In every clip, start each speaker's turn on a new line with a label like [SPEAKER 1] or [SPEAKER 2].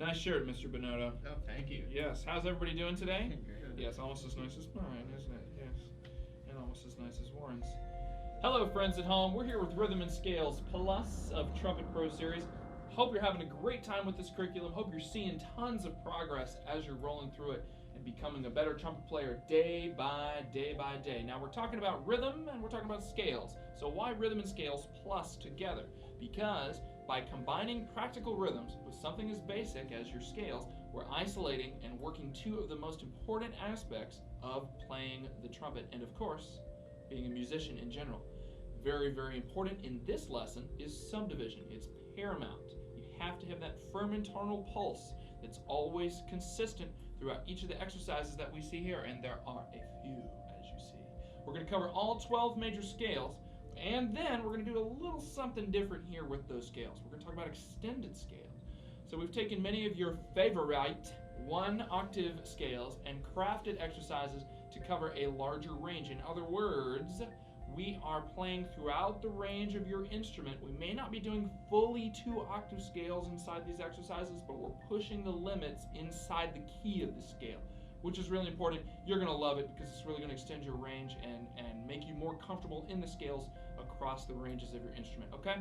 [SPEAKER 1] Nice shirt, Mr. Bonotto.
[SPEAKER 2] Oh, thank you.
[SPEAKER 1] Yes. How's everybody doing today?
[SPEAKER 2] Good.
[SPEAKER 1] Yes, almost as nice as mine, isn't it? Yes. And almost as nice as Warren's. Hello, friends at home. We're here with Rhythm and Scales Plus of Trumpet Pro Series. Hope you're having a great time with this curriculum. Hope you're seeing tons of progress as you're rolling through it and becoming a better trumpet player day by day by day. Now, we're talking about rhythm and we're talking about scales. So why Rhythm and Scales Plus together? Because by combining practical rhythms with something as basic as your scales, we're isolating and working two of the most important aspects of playing the trumpet and, of course, being a musician in general. Very, very important in this lesson is subdivision. It's paramount. You have to have that firm internal pulse that's always consistent throughout each of the exercises that we see here, and there are a few, as you see. We're going to cover all 12 major scales, and then we're going to do a little something different here with those scales. We're going to talk about extended scales. So we've taken many of your favorite one-octave scales and crafted exercises to cover a larger range. In other words, we are playing throughout the range of your instrument. We may not be doing fully 2-octave scales inside these exercises, but we're pushing the limits inside the key of the scale, which is really important. You're going to love it because it's really going to extend your range and make you more comfortable in the scales across the ranges of your instrument, okay?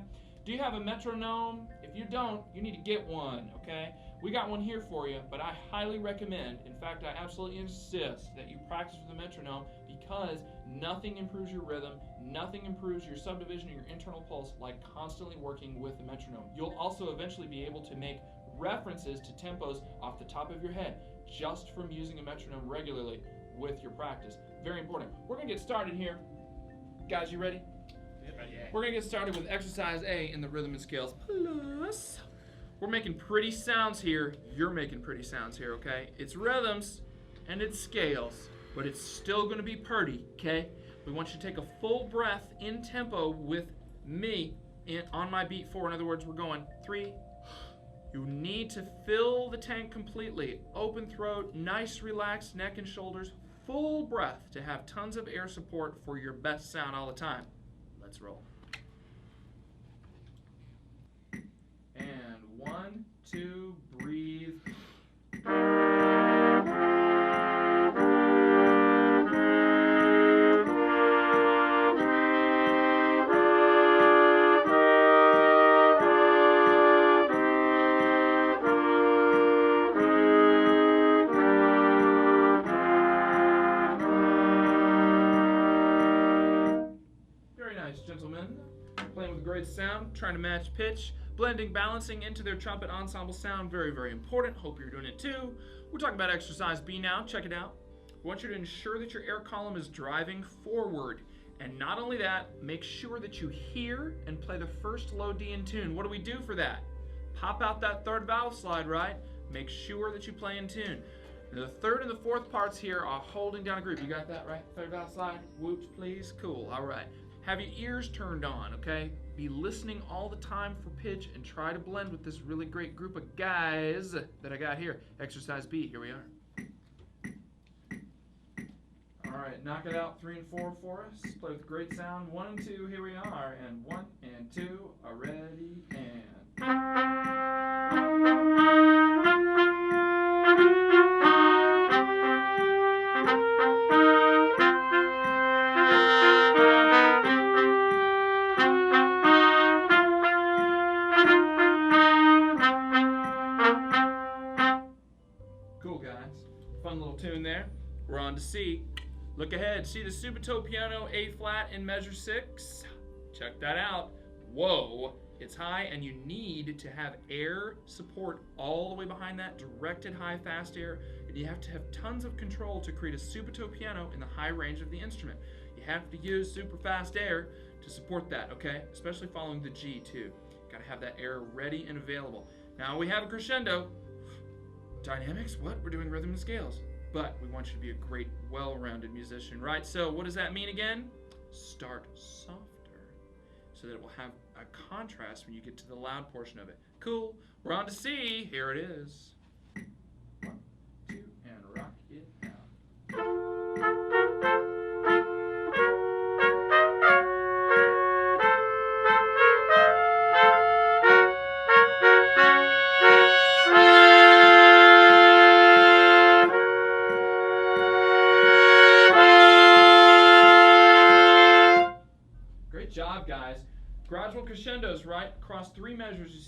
[SPEAKER 1] Do you have a metronome? If you don't, you need to get one, okay? We got one here for you, but I highly recommend, in fact, I absolutely insist that you practice with a metronome because nothing improves your rhythm, nothing improves your subdivision or your internal pulse like constantly working with a metronome. You'll also eventually be able to make references to tempos off the top of your head just from using a metronome regularly with your practice. Very important. We're going to get started here. Guys, you ready?
[SPEAKER 2] Yeah.
[SPEAKER 1] We're going to get started with exercise A in the Rhythm and Scales Plus. We're making pretty sounds here. You're making pretty sounds here, okay? It's rhythms and it's scales, but it's still going to be pretty, okay? We want you to take a full breath in tempo with me on my beat 4. In other words, we're going 3. You need to fill the tank completely. Open throat, nice relaxed neck and shoulders, full breath to have tons of air support for your best sound all the time. Let's roll. And 1, 2, breathe. Very nice, gentlemen. Playing with great sound, trying to match pitch, blending, balancing into their trumpet ensemble sound. Very, very important. Hope you're doing it too. We're talking about exercise B now. Check it out. We want you to ensure that your air column is driving forward. And not only that, make sure that you hear and play the first low D in tune. What do we do for that? Pop out that third valve slide, right? Make sure that you play in tune. Now, the third and the fourth parts here are holding down a groove. You got that, right? Third valve slide. Whoops, please. Cool. All right. Have your ears turned on, okay? Be listening all the time for pitch and try to blend with this really great group of guys that I got here. Exercise B, here we are. All right, knock it out 3 and 4 for us. Play with great sound. 1 and 2, here we are. And 1 and 2 are ready and... Cool, guys. Fun little tune there. We're on to C. Look ahead. See the subito piano A flat in measure 6? Check that out. Whoa. It's high, and you need to have air support all the way behind that, directed high, fast air, and you have to have tons of control to create a subito piano in the high range of the instrument. You have to use super fast air to support that, okay? Especially following the G, too. Got to have that air ready and available. Now we have a crescendo. Dynamics? What? We're doing rhythm and scales. But we want you to be a great, well-rounded musician, right? So what does that mean again? Start softer so that it will have a contrast when you get to the loud portion of it. Cool. We're on to C. Here it is. 1, 2, and rock it out.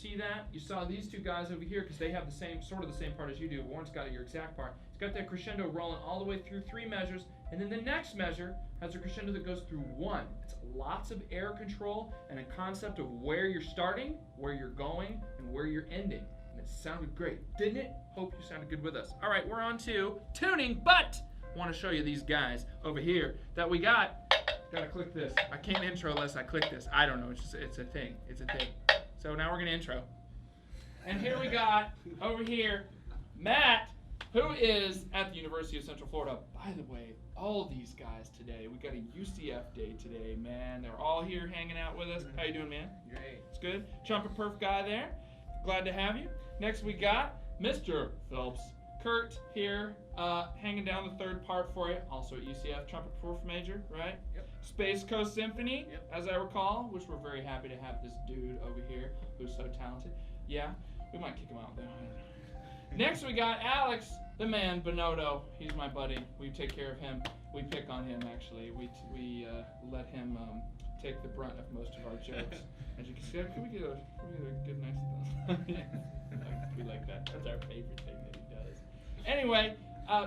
[SPEAKER 1] see that? You saw these two guys over here because they have the same, sort of the same part as you do. Warren's got your exact part. He's got that crescendo rolling all the way through 3 measures, and then the next measure has a crescendo that goes through 1. It's lots of air control and a concept of where you're starting, where you're going, and where you're ending. And it sounded great, didn't it? Hope you sounded good with us. All right, we're on to tuning, but I want to show you these guys over here that we got. Gotta click this. I can't intro unless I click this. I don't know. It's a thing. It's a thing. So now we're gonna intro. And here we got over here Matt, who is at the University of Central Florida. By the way, all these guys today. We got a UCF day today, man. They're all here hanging out with us. How you doing, man?
[SPEAKER 2] Great.
[SPEAKER 1] It's good. Trumpet perf guy there. Glad to have you. Next we got Mr. Phelps. Kurt here, hanging down the 3rd part for you. Also at UCF, trumpet perf major, right?
[SPEAKER 2] Yep.
[SPEAKER 1] Space Coast Symphony,
[SPEAKER 2] Yep.
[SPEAKER 1] as I recall, which we're very happy to have this dude over here who's so talented. Yeah, we might kick him out though. Next we got Alex, the man, Bonotto. He's my buddy. We take care of him. We pick on him actually. We let him take the brunt of most of our jokes. As you can see, can we get a good nice we like that. That's our favorite thing that he does. Anyway,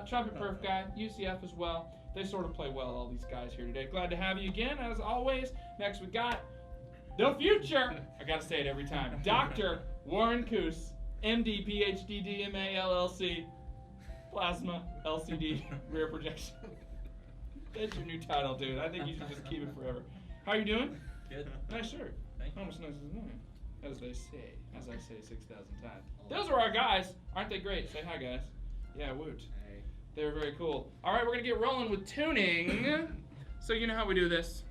[SPEAKER 1] trumpet perf guy, UCF as well. They sort of play well, all these guys here today. Glad to have you again, as always. Next we got the future. I gotta say it every time. Dr. Warren Coos, MD, PhD, DMA, LLC, Plasma, LCD, rear projection. That's your new title, dude. I think you should just keep it forever. How are you doing?
[SPEAKER 2] Good.
[SPEAKER 1] Nice shirt.
[SPEAKER 2] Thank you.
[SPEAKER 1] Almost nice as mine. As they say. As I say 6,000 times. Those are our guys. Aren't they great? Say hi, guys. Yeah, woot.
[SPEAKER 2] Hey.
[SPEAKER 1] They're very cool. All right, we're going to get rolling with tuning. So you know how we do this.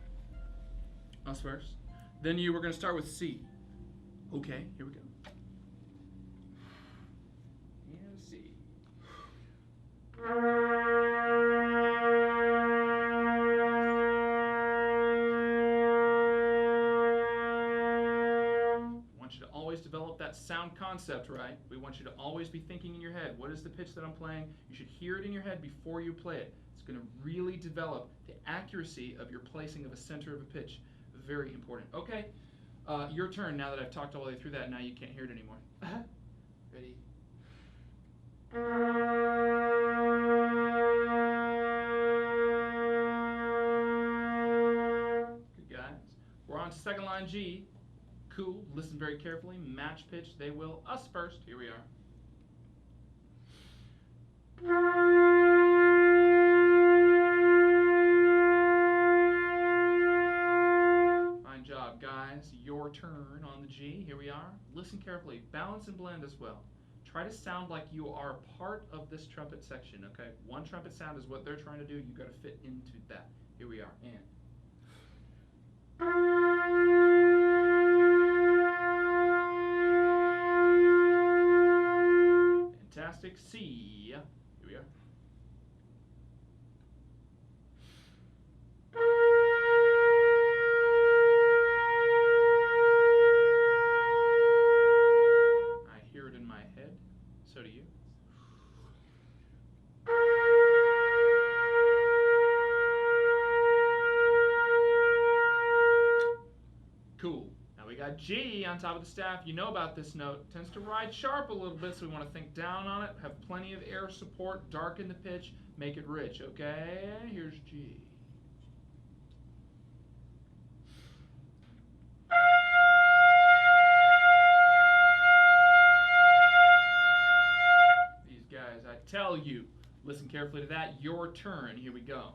[SPEAKER 1] Us first. Then we're going to start with C. Okay, here we go. Yeah, C. Develop that sound concept, right? We want you to always be thinking in your head, what is the pitch that I'm playing? You should hear it in your head before you play it. It's going to really develop the accuracy of your placing of a center of a pitch. Very important. Okay, your turn now that I've talked all the way through that. Now you can't hear it anymore. Ready? Good guys. We're on to second line G. Cool. Listen very carefully. Match pitch. They will. Us first. Here we are. Fine job, guys. Your turn on the G. Here we are. Listen carefully. Balance and blend as well. Try to sound like you are part of this trumpet section, okay? One trumpet sound is what they're trying to do. You've got to fit into that. Here we are. And. Fantastic. C. Here we are. I hear it in my head. So do you. Cool. Now we got G on top of the staff. You know about this note. Tends to ride sharp a little bit, so we want to think down on it, have plenty of air support, darken the pitch, make it rich, okay? Here's G. These guys, I tell you, listen carefully to that. Your turn. Here we go.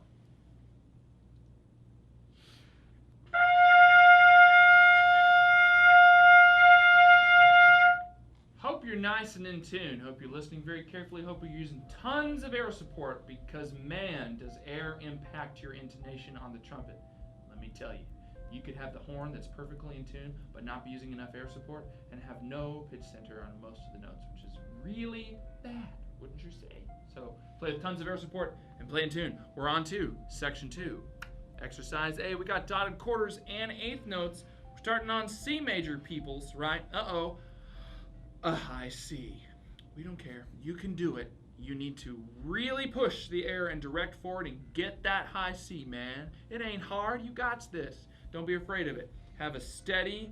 [SPEAKER 1] Hope you're nice and in tune. Hope you're listening very carefully. Hope you're using tons of air support because, man, does air impact your intonation on the trumpet. Let me tell you, you could have the horn that's perfectly in tune but not be using enough air support and have no pitch center on most of the notes, which is really bad, wouldn't you say? So play with tons of air support and play in tune. We're on to section 2. Exercise A, we got dotted quarters and eighth notes. We're starting on C major, peoples, right? Uh-oh. A high C. We don't care. You can do it. You need to really push the air and direct forward and get that high C, man. It ain't hard. You got this. Don't be afraid of it. Have a steady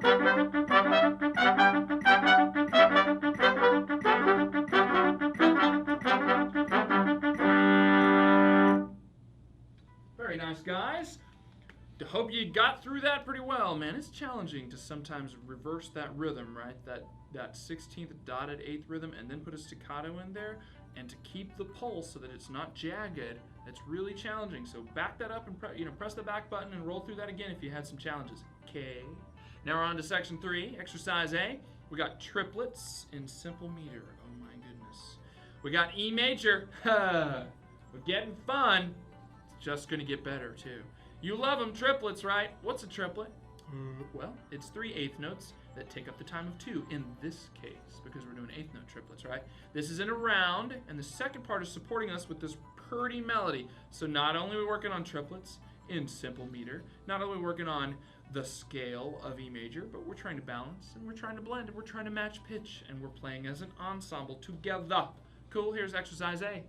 [SPEAKER 1] nice, guys. I hope you got through that pretty well, man. It's challenging to sometimes reverse that rhythm, right? That 16th dotted 8th rhythm, and then put a staccato in there, and to keep the pulse so that it's not jagged. It's really challenging. So back that up and press the back button and roll through that again if you had some challenges. Okay. Now we're on to section 3, exercise A. We got triplets in simple meter. Oh my goodness. We got E major. We're getting fun. It's just gonna get better too. You love them, triplets, right? What's a triplet? Well, it's 3 eighth notes that take up the time of 2 in this case, because we're doing eighth note triplets, right? This is in a round, and the second part is supporting us with this pretty melody. So not only are we working on triplets in simple meter, not only are we working on the scale of E major, but we're trying to balance, and we're trying to blend, and we're trying to match pitch, and we're playing as an ensemble together. Cool, here's exercise A.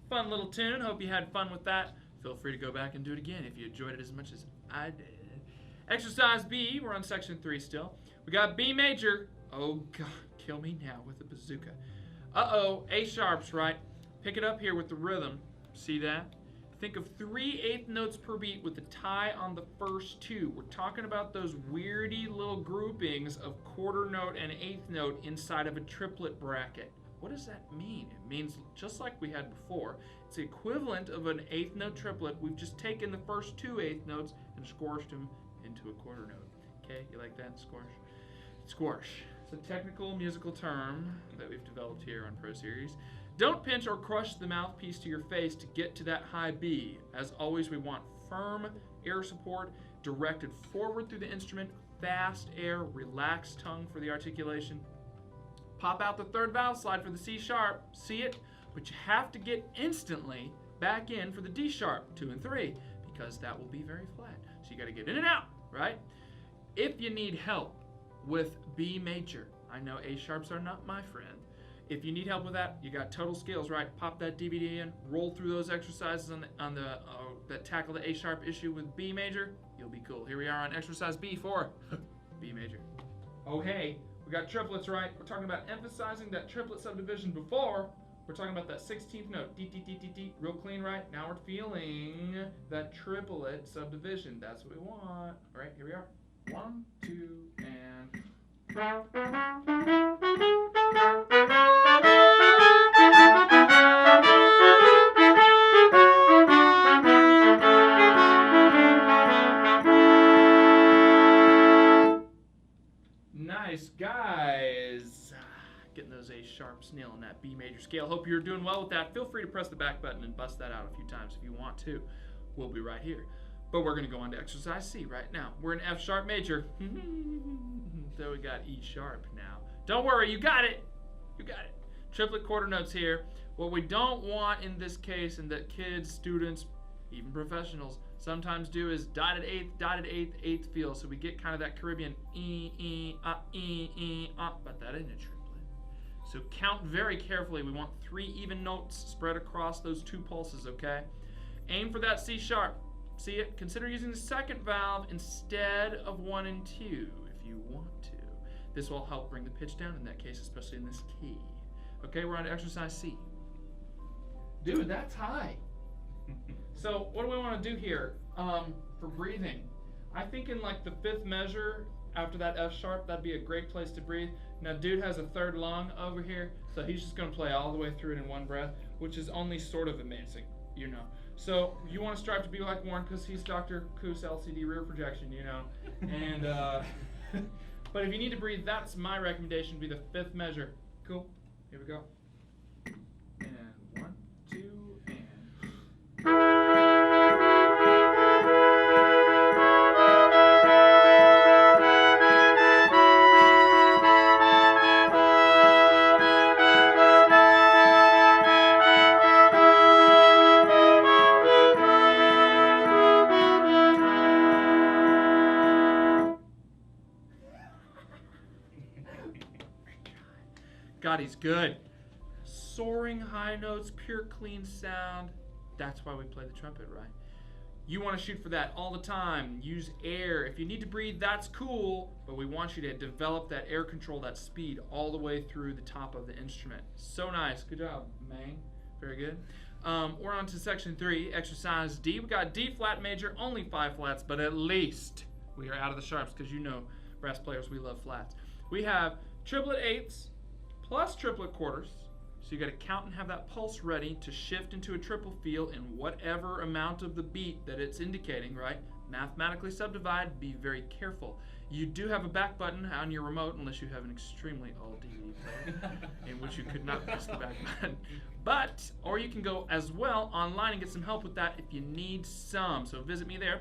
[SPEAKER 1] Fun little tune. Hope you had fun with that. Feel free to go back and do it again if you enjoyed it as much as I did. Exercise B. We're on section 3 still. We got B major. Oh, God. Kill me now with a bazooka. Uh-oh. A sharps, right? Pick it up here with the rhythm. See that? Think of 3 eighth notes per beat with the tie on the first 2. We're talking about those weirdy little groupings of quarter note and eighth note inside of a triplet bracket. What does that mean? It means, just like we had before, it's the equivalent of an eighth note triplet. We've just taken the first 2 eighth notes and squashed them into a quarter note. Okay, you like that? Squash. Squash. It's a technical musical term that we've developed here on Pro Series. Don't pinch or crush the mouthpiece to your face to get to that high B. As always, we want firm air support directed forward through the instrument, fast air, relaxed tongue for the articulation. Pop out the third valve slide for the C sharp. See it? But you have to get instantly back in for the D sharp, 2 and 3, because that will be very flat. So you got to get in and out, right? If you need help with B major, I know A sharps are not my friend. If you need help with that, you got Total Scales, right? Pop that DVD in, roll through those exercises that tackle the A sharp issue with B major. You'll be cool. Here we are on exercise B for B major. Oh, hey. We got triplets, right? We're talking about emphasizing that triplet subdivision before. We're talking about that 16th note. D, D, D, D, D. Real clean, right? Now we're feeling that triplet subdivision. That's what we want. All right, here we are. 1, 2, and... Nice, guys. Getting those A sharps, nailing that B major scale. Hope you're doing well with that. Feel free to press the back button and bust that out a few times if you want to. We'll be right here. But we're going to go on to exercise C right now. We're in F sharp major. So we got E sharp now. Don't worry, you got it. You got it. Triplet quarter notes here. What we don't want in this case, and that kids, students, even professionals sometimes do, is dotted eighth, eighth feel. So we get kind of that Caribbean but that isn't a triplet. So count very carefully. We want 3 even notes spread across those 2 pulses, okay? Aim for that C sharp. See it? Consider using the second valve instead of 1 and 2 if you want to. This will help bring the pitch down in that case, especially in this key. Okay, we're on to exercise C. Dude, that's high. So what do we want to do here for breathing? I think in like the 5th measure after that F sharp, that'd be a great place to breathe. Now, dude has a 3rd lung over here, so he's just going to play all the way through it in one breath, which is only sort of amazing, you know. So you want to strive to be like Warren because he's Dr. Coos LCD rear projection, you know. And but if you need to breathe, that's my recommendation, be the 5th measure. Cool. Here we go. And 1, 2, and... body's good. Soaring high notes, pure clean sound. That's why we play the trumpet, right? You want to shoot for that all the time. Use air. If you need to breathe, that's cool, but we want you to develop that air control, that speed, all the way through the top of the instrument. So nice. Good job, Mang. Very good. We're on to section 3, exercise D. We got D flat major, only 5 flats, but at least we are out of the sharps because you know, brass players, we love flats. We have triplet eighths plus triplet quarters. So you got to count and have that pulse ready to shift into a triple feel in whatever amount of the beat that it's indicating, right? Mathematically subdivide, be very careful. You do have a back button on your remote, unless you have an extremely old DVD player, in which you could not press the back button. But, or you can go as well online and get some help with that if you need some. So visit me there,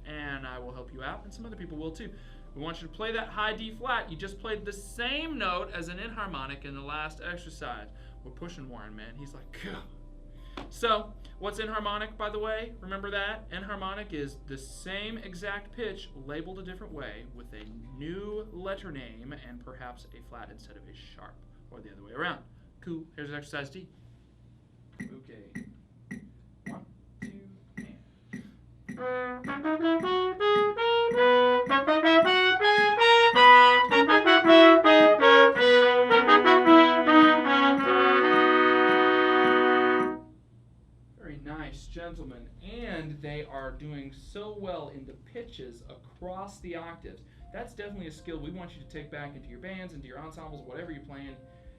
[SPEAKER 1] and I will help you out, and some other people will too. We want you to play that high D flat. You just played the same note as an enharmonic in the last exercise. We're pushing Warren, man. He's like, gah. So, what's enharmonic, by the way? Remember that? Enharmonic is the same exact pitch labeled a different way with a new letter name and perhaps a flat instead of a sharp, or the other way around. Cool. Here's exercise D. Okay. 1, 2, and... Very nice, gentlemen. And they are doing so well in the pitches across the octaves. That's definitely a skill we want you to take back into your bands, into your ensembles, whatever you're playing,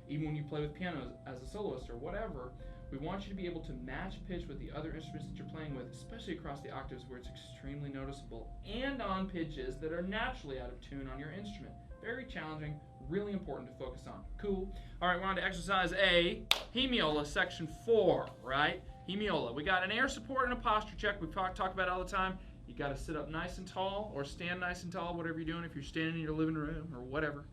[SPEAKER 1] even when you play with pianos as a soloist or whatever. We want you to be able to match pitch with the other instruments that you're playing with, especially across the octaves where it's extremely noticeable, and on pitches that are naturally out of tune on your instrument. Very challenging, really important to focus on. Cool. All right, we're on to exercise A, hemiola, section 4, right? Hemiola. We got an air support and a posture check. We've talked about it all the time. You got to sit up nice and tall or stand nice and tall, whatever you're doing, if you're standing in your living room or whatever.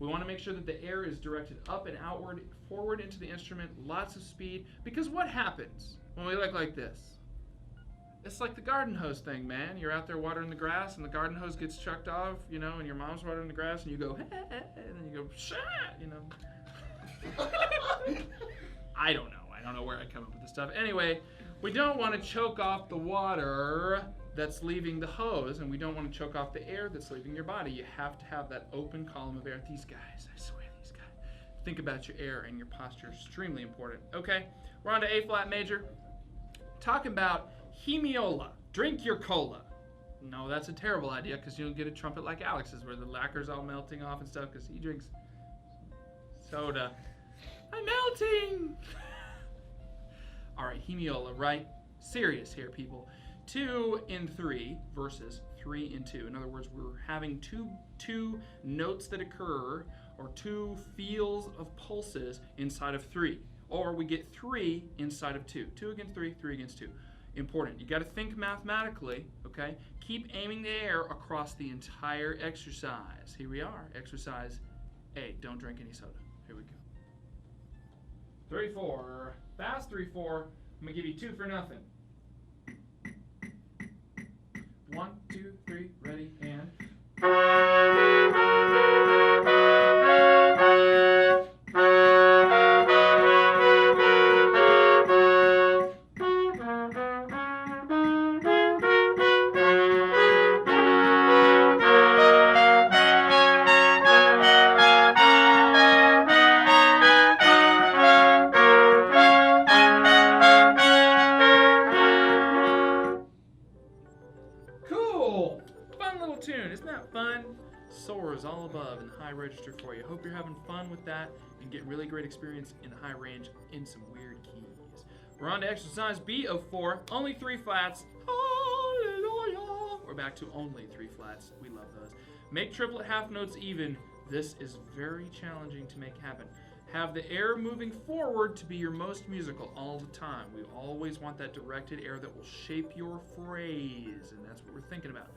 [SPEAKER 1] We want to make sure that the air is directed up and outward, forward into the instrument, lots of speed, because what happens when we look like this? It's like the garden hose thing, man. You're out there watering the grass, and the garden hose gets chucked off, you know, and your mom's watering the grass, and you go, and then you go, shah, you know. I don't know. I don't know where I come up with this stuff. Anyway, we don't want to choke off the water that's leaving the hose, and we don't want to choke off the air that's leaving your body. You have to have that open column of air. These guys, I swear, these guys. Think about your air and your posture. Extremely important. Okay, we're on to A flat major. Talking about hemiola. Drink your cola. No, that's a terrible idea because you'll get a trumpet like Alex's where the lacquer's all melting off and stuff because he drinks soda. I'm melting! All right, hemiola, right? Serious here, people. 2 in 3 versus 3 in 2. In other words, we're having two notes that occur, or 2 feels of pulses inside of 3. Or we get 3 inside of 2. 2 against 3, 3 against 2. Important. You got to think mathematically, okay? Keep aiming the air across the entire exercise. Here we are, exercise A. Don't drink any soda. Here we go. 3-4. Fast 3-4. I'm going to give you 2 for nothing. 1, 2, 3, ready, and... Cool! Fun little tune. Isn't that fun? Soars all above in the high register for you. Hope you're having fun with that and get really great experience in the high range in some weird keys. We're on to exercise B of 4. Only 3 flats. Hallelujah! We're back to only 3 flats. We love those. Make triplet half notes even. This is very challenging to make happen. Have the air moving forward to be your most musical all the time. We always want that directed air that will shape your phrase, and that's what we're thinking about.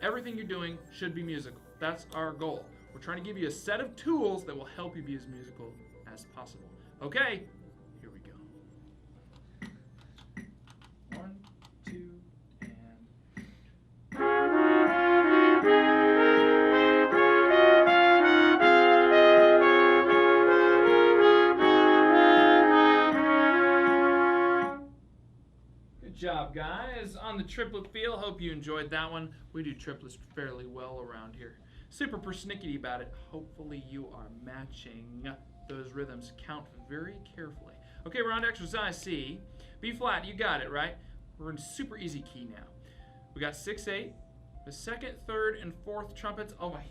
[SPEAKER 1] Everything you're doing should be musical. That's our goal. We're trying to give you a set of tools that will help you be as musical as possible. Okay, here we go. 1, 2, and... job, guys. On the triplet feel, hope you enjoyed that one. We do triplets fairly well around here. Super persnickety about it. Hopefully you are matching those rhythms. Count very carefully. Okay, we're on to exercise C. B flat, you got it, right? We're in super easy key now. We got 6/8. The second, third, and fourth trumpets. Oh my,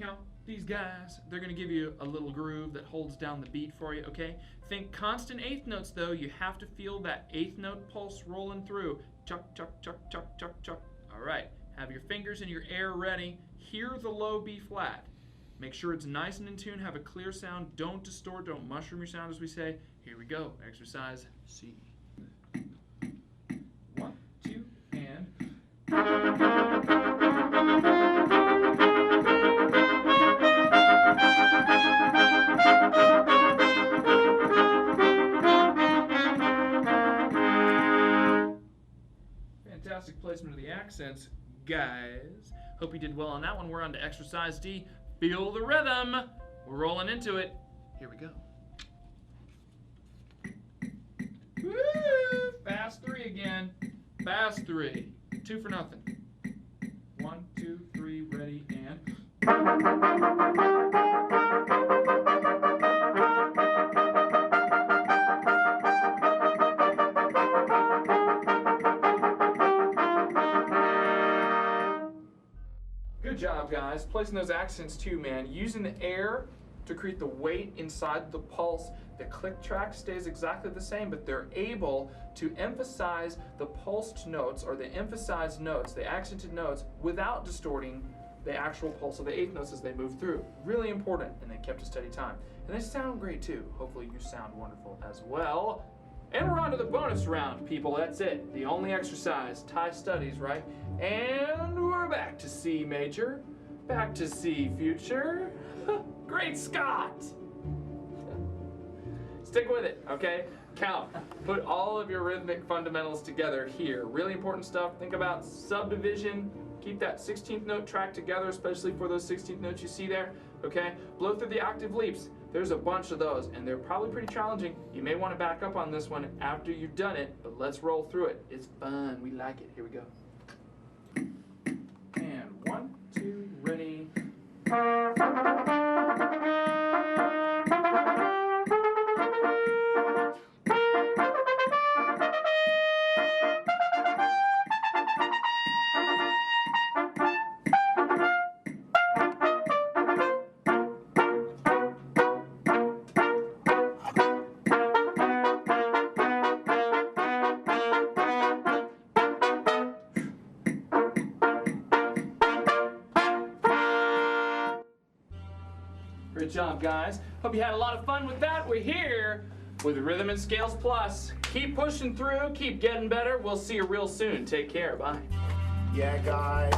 [SPEAKER 1] these guys, they're gonna give you a little groove that holds down the beat for you, okay? Think constant eighth notes though. You have to feel that eighth note pulse rolling through. Chuck, chuck, chuck, chuck, chuck, chuck. All right, have your fingers and your air ready. Hear the low B flat. Make sure it's nice and in tune, have a clear sound. Don't distort, don't mushroom your sound as we say. Here we go, exercise C. 1, 2, and... Fantastic placement of the accents, guys. Hope you did well on that one. We're on to exercise D. Feel the rhythm. We're rolling into it. Here we go. Woo! Fast 3 again. Fast 3. 2 for nothing. 1, 2, 3, ready, and... Good job, guys. Placing those accents too, man. Using the air to create the weight inside the pulse. The click track stays exactly the same, but they're able to emphasize the pulsed notes or the emphasized notes, the accented notes, without distorting the actual pulse of the eighth notes as they move through. Really important, and they kept a steady time. And they sound great too. Hopefully you sound wonderful as well. And we're on to the bonus round, people. That's it. The only exercise. Thai studies, right? And we're back to C major. Back to C future. Great Scott! Stick with it, okay? Count. Put all of your rhythmic fundamentals together here. Really important stuff. Think about subdivision. Keep that 16th note track together, especially for those 16th notes you see there, okay? Blow through the octave leaps. There's a bunch of those, and they're probably pretty challenging. You may want to back up on this one after you've done it, but let's roll through it. It's fun. We like it. Here we go. And 1, 2, ready. Great job, guys. Hope you had a lot of fun with that. We're here with Rhythm and Scales Plus. Keep pushing through, keep getting better. We'll see you real soon. Take care. Bye.
[SPEAKER 2] Yeah, guys.